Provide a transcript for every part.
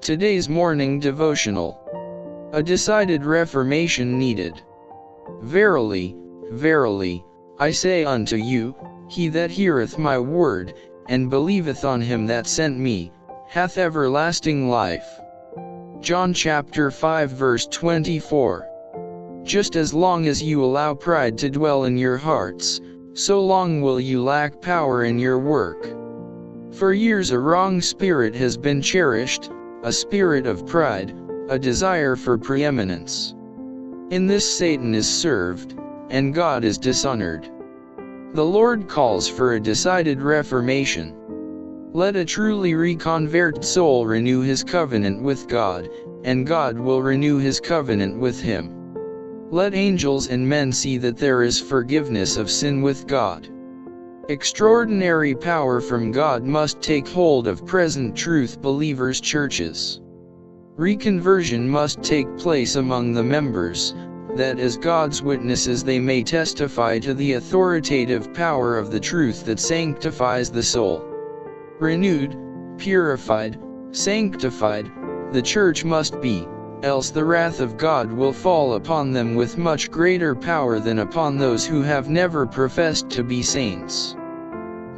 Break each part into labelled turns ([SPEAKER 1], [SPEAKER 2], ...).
[SPEAKER 1] Today's morning devotional. A decided reformation needed. Verily, verily, I say unto you, he that heareth my word, and believeth on him that sent me, hath everlasting life. John chapter 5 verse 24. Just as long as you allow pride to dwell in your hearts, so long will you lack power in your work. For years a wrong spirit has been cherished, a spirit of pride, a desire for preeminence. In this Satan is served, and God is dishonored. The Lord calls for a decided reformation. Let a truly reconverted soul renew his covenant with God, and God will renew his covenant with him. Let angels and men see that there is forgiveness of sin with God. Extraordinary power from God must take hold of present truth believers' churches. Reconversion must take place among the members, that as God's witnesses they may testify to the authoritative power of the truth that sanctifies the soul. Renewed, purified, sanctified, the church must be, else the wrath of God will fall upon them with much greater power than upon those who have never professed to be saints.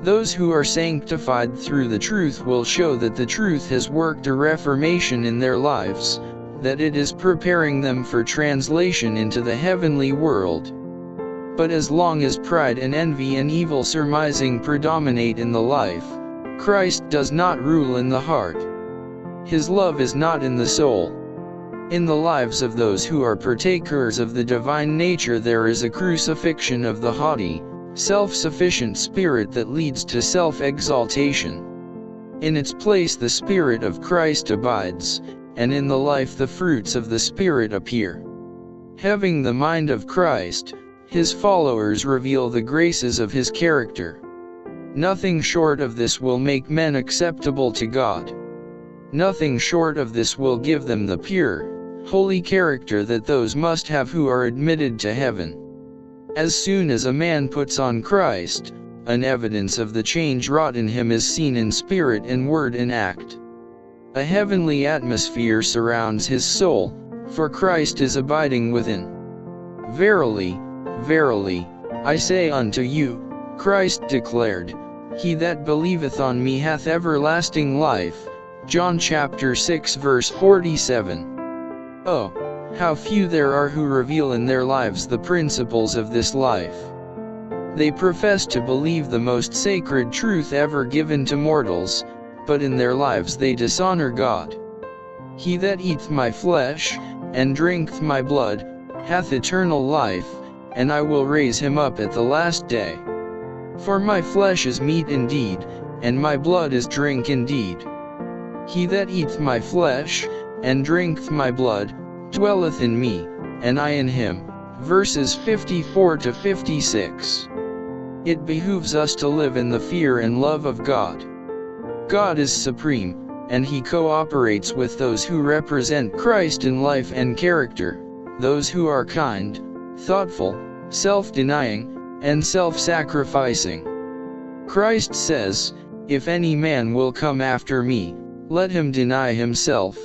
[SPEAKER 1] Those who are sanctified through the truth will show that the truth has worked a reformation in their lives, that it is preparing them for translation into the heavenly world. But as long as pride and envy and evil surmising predominate in the life, Christ does not rule in the heart. His love is not in the soul. In the lives of those who are partakers of the divine nature there is a crucifixion of the haughty, self-sufficient spirit that leads to self-exaltation. In its place the Spirit of Christ abides, and in the life the fruits of the Spirit appear. Having the mind of Christ, his followers reveal the graces of his character. Nothing short of this will make men acceptable to God. Nothing short of this will give them the pure, holy character that those must have who are admitted to heaven. As soon as a man puts on Christ, an evidence of the change wrought in him is seen in spirit and word and act. A heavenly atmosphere surrounds his soul, for Christ is abiding within. Verily, verily, I say unto you, Christ declared, he that believeth on me hath everlasting life. John chapter 6 verse 47. Oh, how few there are who reveal in their lives the principles of this life. They profess to believe the most sacred truth ever given to mortals, but in their lives they dishonor God. He that eateth my flesh, and drinketh my blood, hath eternal life, and I will raise him up at the last day. For my flesh is meat indeed, and my blood is drink indeed. He that eateth my flesh, and drinketh my blood, dwelleth in me, and I in him. Verses 54 to 56. It behooves us to live in the fear and love of God. God is supreme, and he cooperates with those who represent Christ in life and character, those who are kind, thoughtful, self-denying, and self-sacrificing. Christ says, if any man will come after me, let him deny himself,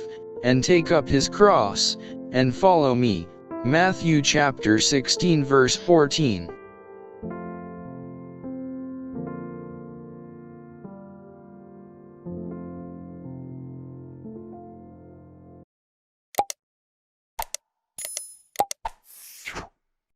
[SPEAKER 1] and take up his cross, and follow me. Matthew chapter 16 verse 14.